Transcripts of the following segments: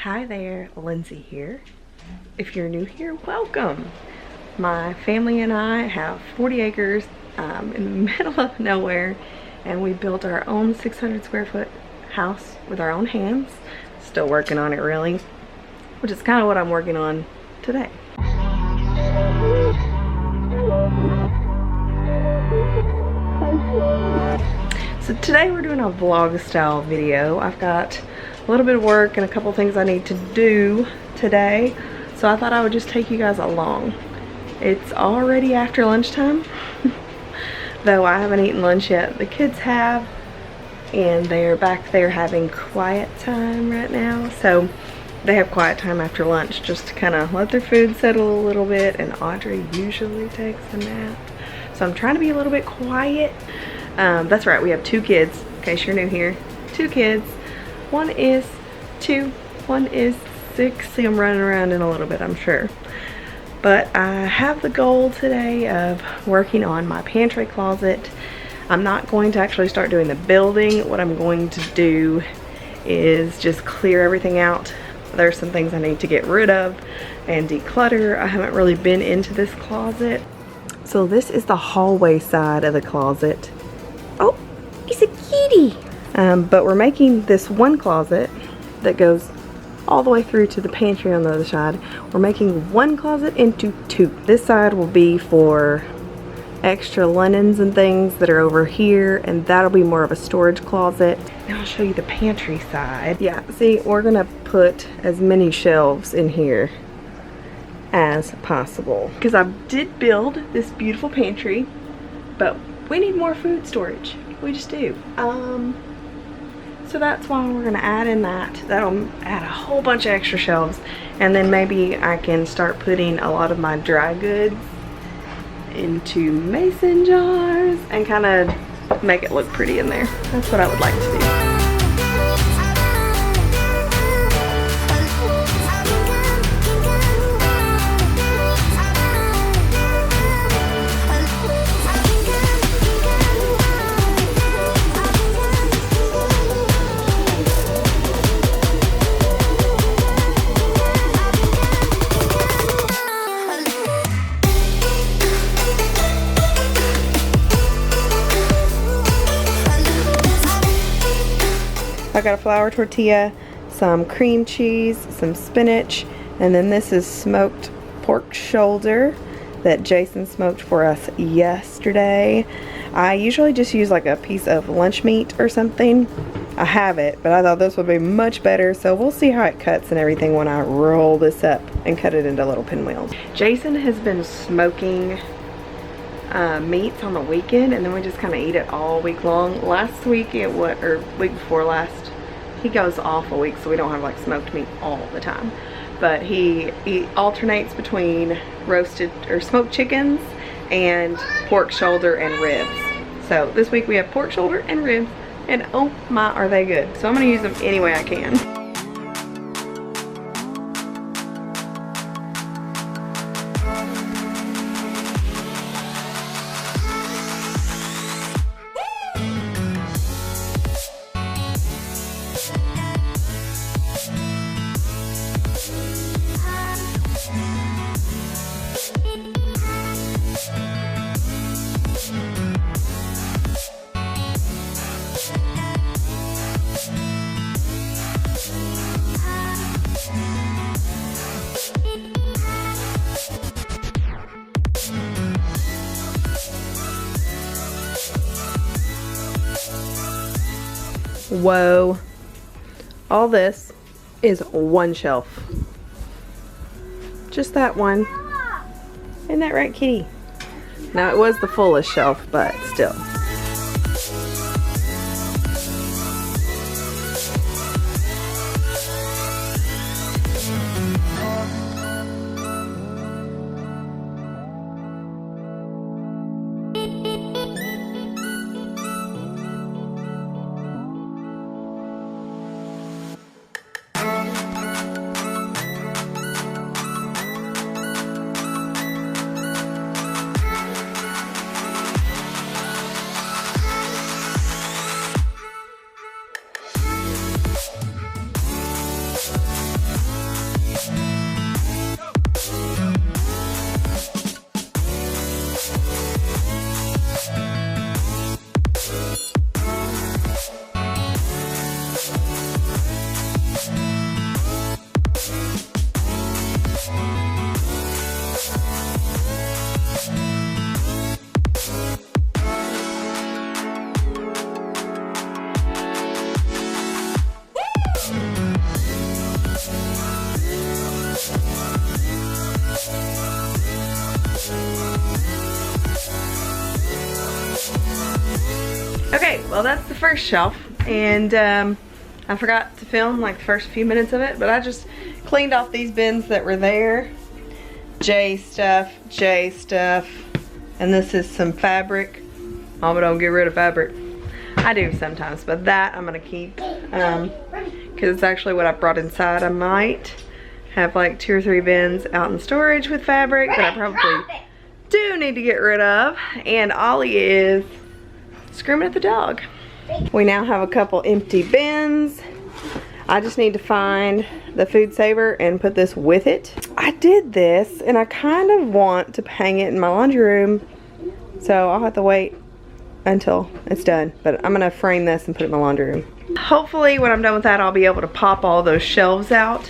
Hi there, Lindsay here. If you're new here, welcome. My family and I have 40 acres in the middle of nowhere, and we built our own 600 square foot house with our own hands. Still working on it really, which is kind of what I'm working on today. So today we're doing a vlog style video. I've got a little bit of work and a couple things I need to do today, so I thought I would just take you guys along. It's already after lunchtime, though I haven't eaten lunch yet. The kids have, and they're back there having quiet time right now. So they have quiet time after lunch just to kind of let their food settle a little bit, and Audrey usually takes a nap. So I'm trying to be a little bit quiet. That's right, we have two kids, in case you're new here. Two kids. One is 2, one is 6. See them running around in a little bit, I'm sure. But I have the goal today of working on my pantry closet. I'm not going to actually start doing the building. What I'm going to do is just clear everything out. There's some things I need to get rid of and declutter. I haven't really been into this closet. So this is the hallway side of the closet. Oh, it's a kitty. But we're making this one closet that goes all the way through to the pantry on the other side. We're making one closet into 2. This side will be for extra linens and things that are over here, and that'll be more of a storage closet. Now I'll show you the pantry side. Yeah, see, we're gonna put as many shelves in here as possible, because I did build this beautiful pantry, but we need more food storage. We just do. So that's why we're gonna add in that. That'll add a whole bunch of extra shelves, and then maybe I can start putting a lot of my dry goods into mason jars and kind of make it look pretty in there. That's what I would like to do. I got a flour tortilla, some cream cheese, some spinach, and then this is smoked pork shoulder that Jason smoked for us yesterday. I usually just use like a piece of lunch meat or something. I have it, but I thought this would be much better, so we'll see how it cuts and everything when I roll this up and cut it into little pinwheels. Jason has been smoking meats on the weekend, and then we just kind of eat it all week long. Last week or week before last, he goes off a week, so we don't have like smoked meat all the time. But he alternates between roasted or smoked chickens and pork shoulder and ribs. So this week we have pork shoulder and ribs, and oh my, are they good. So I'm gonna use them any way I can. Whoa, all this is one shelf. Just that one. Isn't that right, kitty? Now it was the fullest shelf, but still. well, that's the first shelf, and I forgot to film like the first few minutes of it, but I just cleaned off these bins that were there. J stuff, and this is some fabric. Mama don't get rid of fabric. I do sometimes, but that I'm gonna keep because it's actually what I brought inside. I might have like 2 or 3 bins out in storage with fabric that I probably do need to get rid of. And Ollie is screaming at the dog. We now have a couple empty bins. I just need to find the food saver and put this with it. I did this and I kind of want to hang it in my laundry room, so I'll have to wait until it's done, but I'm gonna frame this and put it in my laundry room. Hopefully when I'm done with that, I'll be able to pop all those shelves out.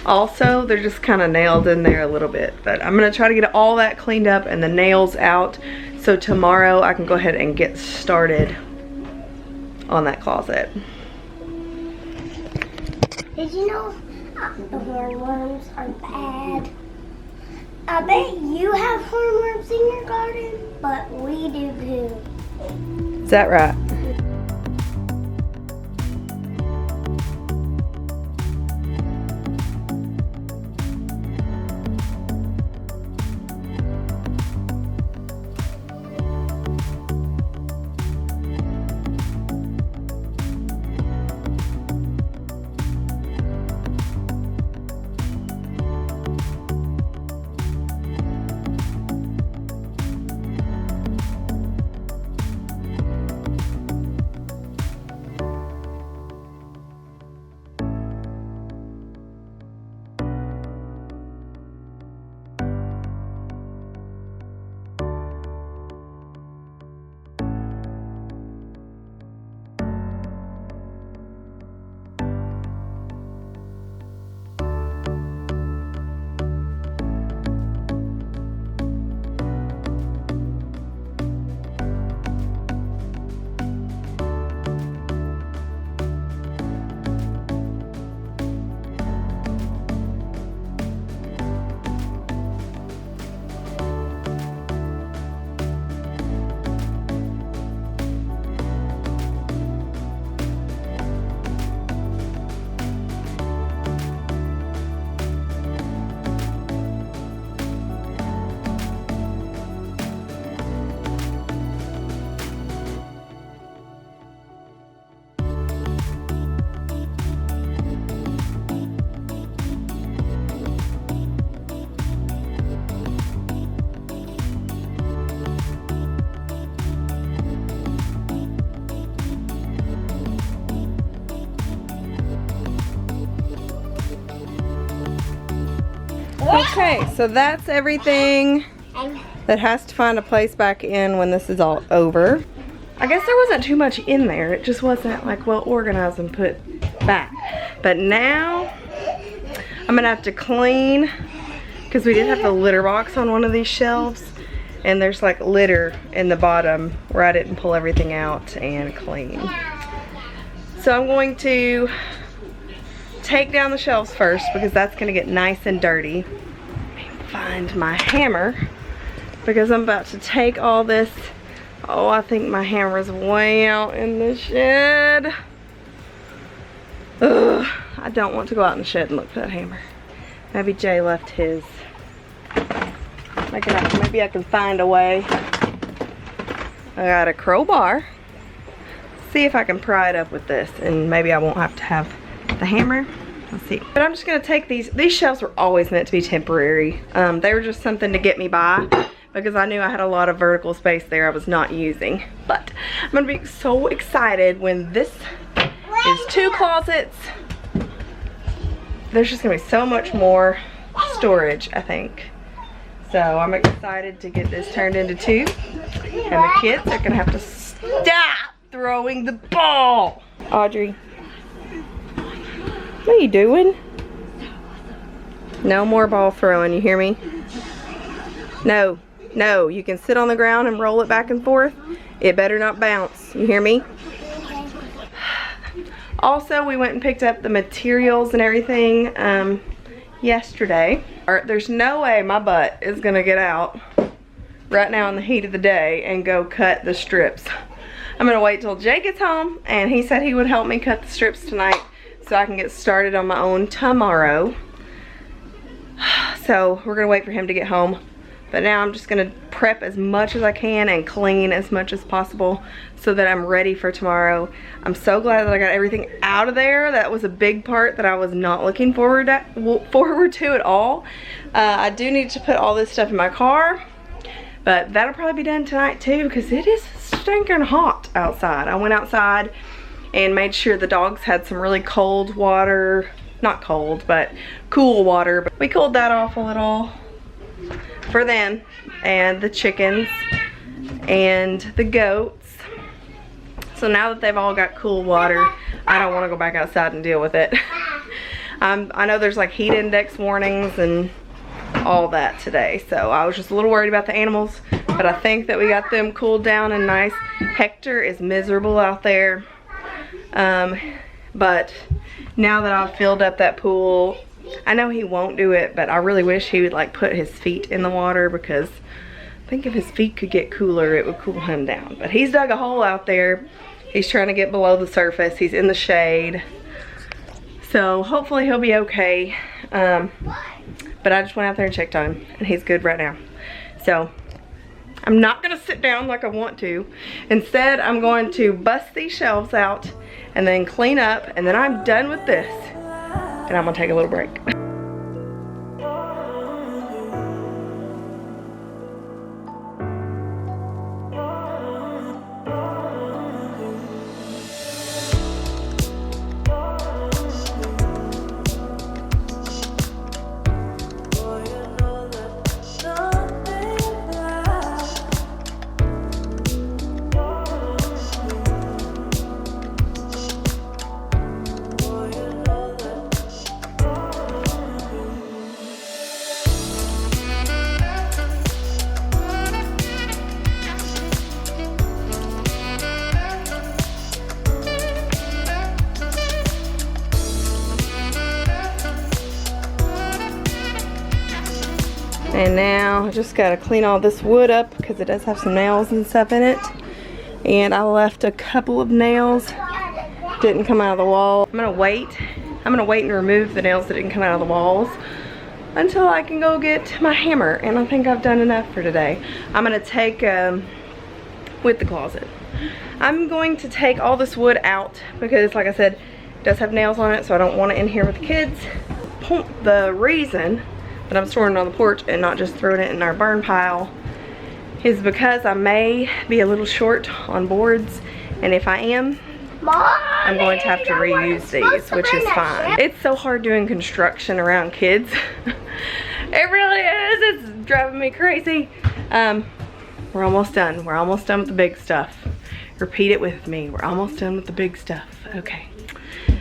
Also, they're just kind of nailed in there a little bit, but I'm gonna try to get all that cleaned up and the nails out, so tomorrow I can go ahead and get started on that closet. Did you know the hornworms are bad? I bet you have hornworms in your garden, but we do too. Is that right? Okay, so that's everything that has to find a place back in when this is all over. I guess there wasn't too much in there. It just wasn't like well organized and put back. But now I'm gonna have to clean, because we did have the litter box on one of these shelves, and there's like litter in the bottom where I didn't pull everything out and clean. So I'm going to take down the shelves first, because that's gonna get nice and dirty. Find my hammer, because I'm about to take all this. Oh, I think my hammer's way out in the shed. Ugh, I don't want to go out in the shed and look for that hammer. Maybe Jay left his. Maybe I can find a way. I got a crowbar. See if I can pry it up with this, and maybe I won't have to have the hammer. Let's see. But I'm just gonna take these shelves were always meant to be temporary. They were just something to get me by, because I knew I had a lot of vertical space there I was not using. But I'm gonna be so excited when this is 2 closets. There's just gonna be so much more storage, I think. So I'm excited to get this turned into 2. And the kids are gonna have to stop throwing the ball. Audrey, what are you doing? No more ball throwing, you hear me? No, no, you can sit on the ground and roll it back and forth. It better not bounce, you hear me? Also, we went and picked up the materials and everything yesterday. There's no way my butt is gonna get out right now in the heat of the day and go cut the strips. I'm gonna wait till Jay gets home, and he said he would help me cut the strips tonight so I can get started on my own tomorrow. So we're gonna wait for him to get home. But now I'm just gonna prep as much as I can and clean as much as possible so that I'm ready for tomorrow. I'm so glad that I got everything out of there. That was a big part that I was not looking forward to at all. I do need to put all this stuff in my car, but that'll probably be done tonight too because it is stinking hot outside. I went outside and made sure the dogs had some really cold water. Not cold, but cool water. But we cooled that off a little for them and the chickens and the goats. So now that they've all got cool water, I don't want to go back outside and deal with it. I know there's like heat index warnings and all that today, so I was just a little worried about the animals, but I think that we got them cooled down and nice. Hector is miserable out there, but now that I've filled up that pool, I know he won't do it, but I really wish he would like put his feet in the water because I think if his feet could get cooler, it would cool him down. But he's dug a hole out there. He's trying to get below the surface. He's in the shade. So hopefully he'll be okay. But I just went out there and checked on him and he's good right now. So I'm not gonna sit down like I want to. Instead, I'm going to bust these shelves out and then clean up, and then I'm done with this. And I'm gonna take a little break. And now I just gotta clean all this wood up because it does have some nails and stuff in it. And I left a couple of nails, didn't come out of the wall. I'm gonna wait and remove the nails that didn't come out of the walls until I can go get my hammer. And I think I've done enough for today. I'm gonna take, with the closet, I'm going to take all this wood out because like I said, it does have nails on it, so I don't want it in here with the kids. The reason that I'm storing it on the porch and not just throwing it in our burn pile is because I may be a little short on boards, and if I am, I'm going to have to reuse these, which is fine. It's so hard doing construction around kids. It really is. It's driving me crazy. We're almost done. We're almost done with the big stuff. Repeat it with me. We're almost done with the big stuff. Okay.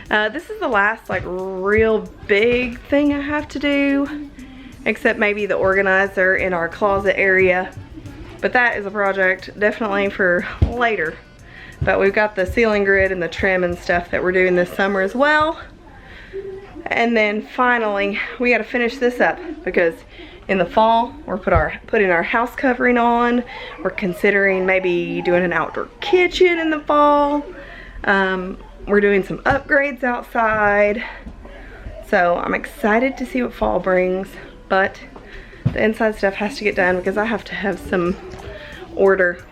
This is the last like real big thing I have to do, except maybe the organizer in our closet area. But that is a project definitely for later. But we've got the ceiling grid and the trim and stuff that we're doing this summer as well. And then finally, we gotta finish this up because in the fall, we're putting our house covering on. We're considering maybe doing an outdoor kitchen in the fall. We're doing some upgrades outside. So I'm excited to see what fall brings. But the inside stuff has to get done because I have to have some order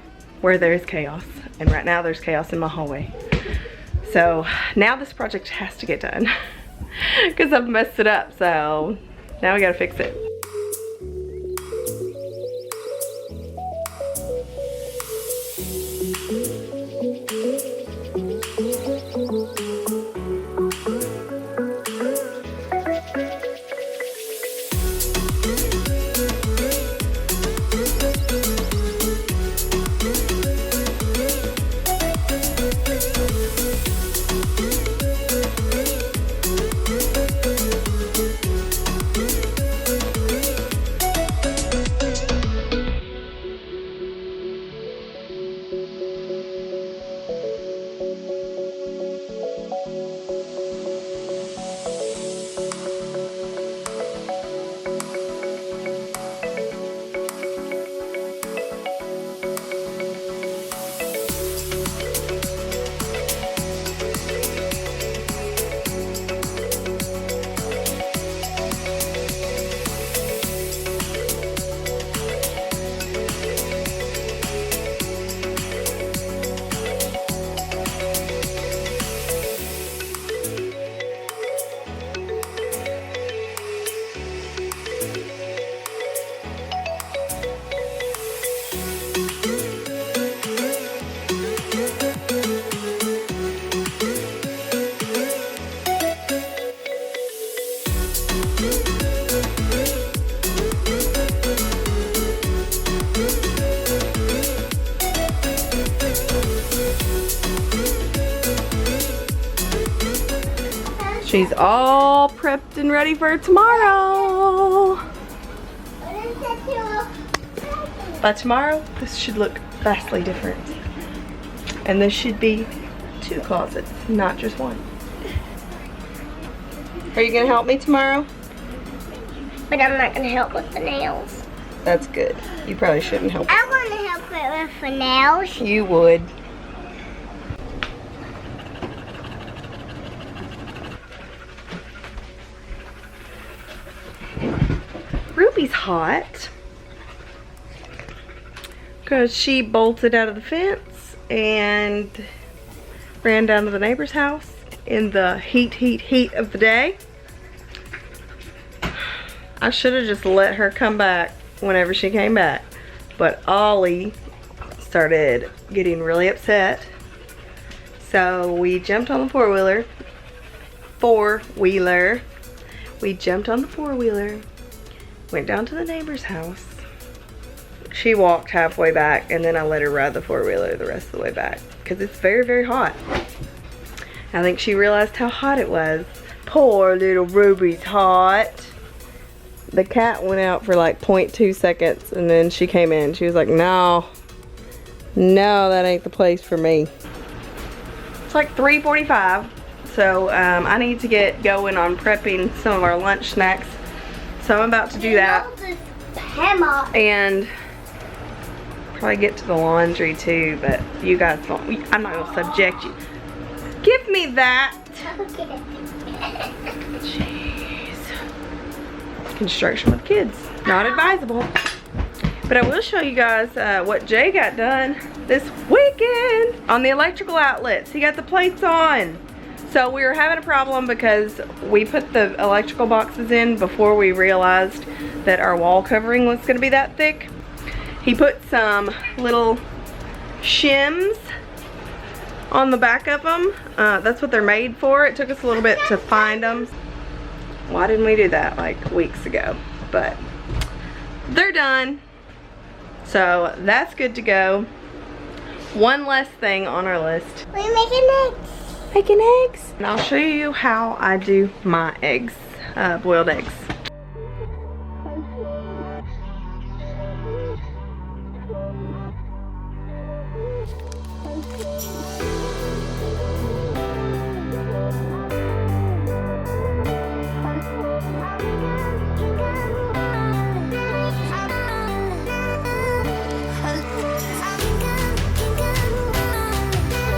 where there's chaos. And right now there's chaos in my hallway. So now this project has to get done because I've messed it up. So now we gotta fix it. She's all prepped and ready for tomorrow. By tomorrow, this should look vastly different. And this should be 2 closets, not just 1. Are you gonna help me tomorrow? But I'm not gonna help with the nails. That's good. You probably shouldn't help. I want to help it with the nails. You would. Ruby's hot because she bolted out of the fence and ran down to the neighbor's house in the heat of the day. I should have just let her come back whenever she came back, but Ollie started getting really upset, so we jumped on the four-wheeler. We jumped on the four-wheeler, went down to the neighbor's house. She walked halfway back, and then I let her ride the four-wheeler the rest of the way back because it's very, very hot. I think she realized how hot it was. Poor little Ruby's hot. The cat went out for like 0.2 seconds, and then she came in. She was like, no, that ain't the place for me. It's like 3:45, so I need to get going on prepping some of our lunch snacks. So I'm about to do that. And probably get to the laundry too, but you guys won't. I'm not gonna subject you. Give me that. Okay. Construction with kids, not advisable. But I will show you guys what Jay got done this weekend on the electrical outlets. He got the plates on. So we were having a problem because we put the electrical boxes in before we realized that our wall covering was going to be that thick. He put some little shims on the back of them. That's what they're made for. It took us a little bit to find them. Why didn't we do that like weeks ago? But they're done. So that's good to go. One less thing on our list. We're making eggs. Making eggs. And I'll show you how I do my eggs, boiled eggs.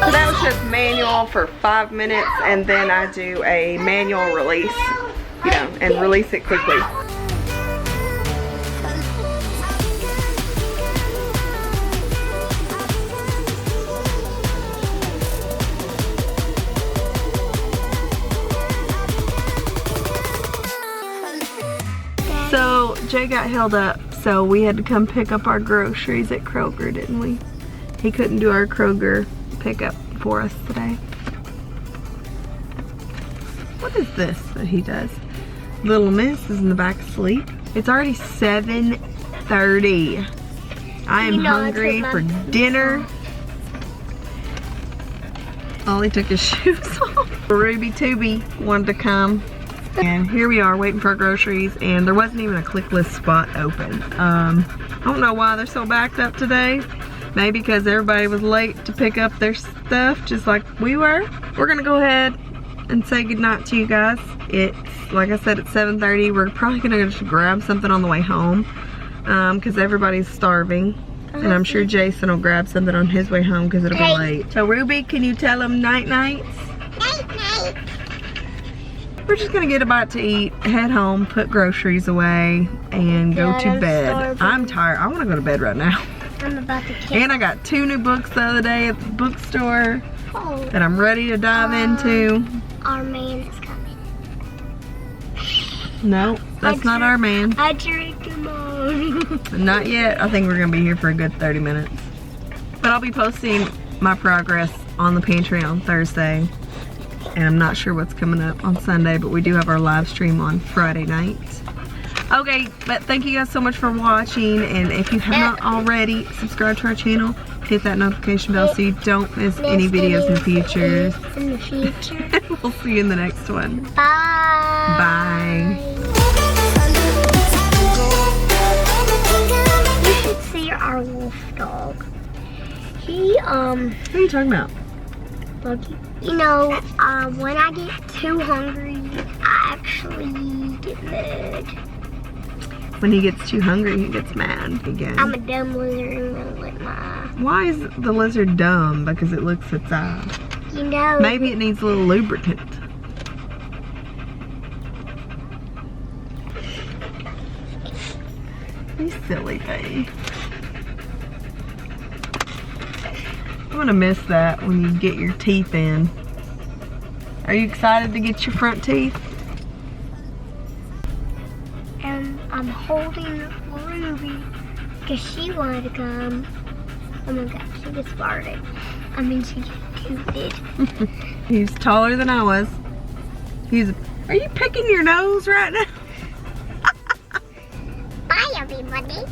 So that was just manual for 5 minutes, and then I do a manual release, you know, and release it quickly. So Jay got held up, so we had to come pick up our groceries at Kroger, didn't we? He couldn't do our Kroger pickup for us today. What is this that he does? Little Miss is in the back asleep. It's already 7:30. I am hungry for dinner. Ollie took his shoes off. Ruby Tooby wanted to come. And here we are waiting for our groceries, and there wasn't even a clickless spot open. I don't know why they're so backed up today. Maybe because everybody was late to pick up their stuff, just like we were. We're gonna go ahead and say goodnight to you guys. It's, like I said, it's 7:30. We're probably gonna just grab something on the way home because everybody's starving. And I'm sure Jason will grab something on his way home because it'll be late. So Ruby, can you tell them night-nights? Night-night. We're just gonna get a bite to eat, head home, put groceries away, and go to bed. Starving. I'm tired. I wanna go to bed right now. I'm about to kill. And I got 2 new books the other day at the bookstore Oh, that I'm ready to dive into. our man is coming. No, that's not our man. I drank them all. Not yet. I think we're gonna be here for a good 30 minutes. But I'll be posting my progress on the pantry on Thursday. And I'm not sure what's coming up on Sunday, but we do have our live stream on Friday night. Okay, but thank you guys so much for watching, and if you have not already, subscribe to our channel, hit that notification bell so you don't miss any videos in the future. We'll see you in the next one. Bye. Bye. You should see our wolf dog. He What are you talking about? you know, when I get too hungry, I actually get mad. When he gets too hungry, he gets mad again. I'm a dumb lizard and gonna lick my eye. Why is the lizard dumb? Because it licks its eye. You know. Maybe it needs a little lubricant. You silly thing. I'm gonna miss that when you get your teeth in. Are you excited to get your front teeth? And I'm holding Ruby because she wanted to come. Oh my god, she just farted. I mean, she tooted. He's taller than I was. Are you picking your nose right now? Bye, everybody.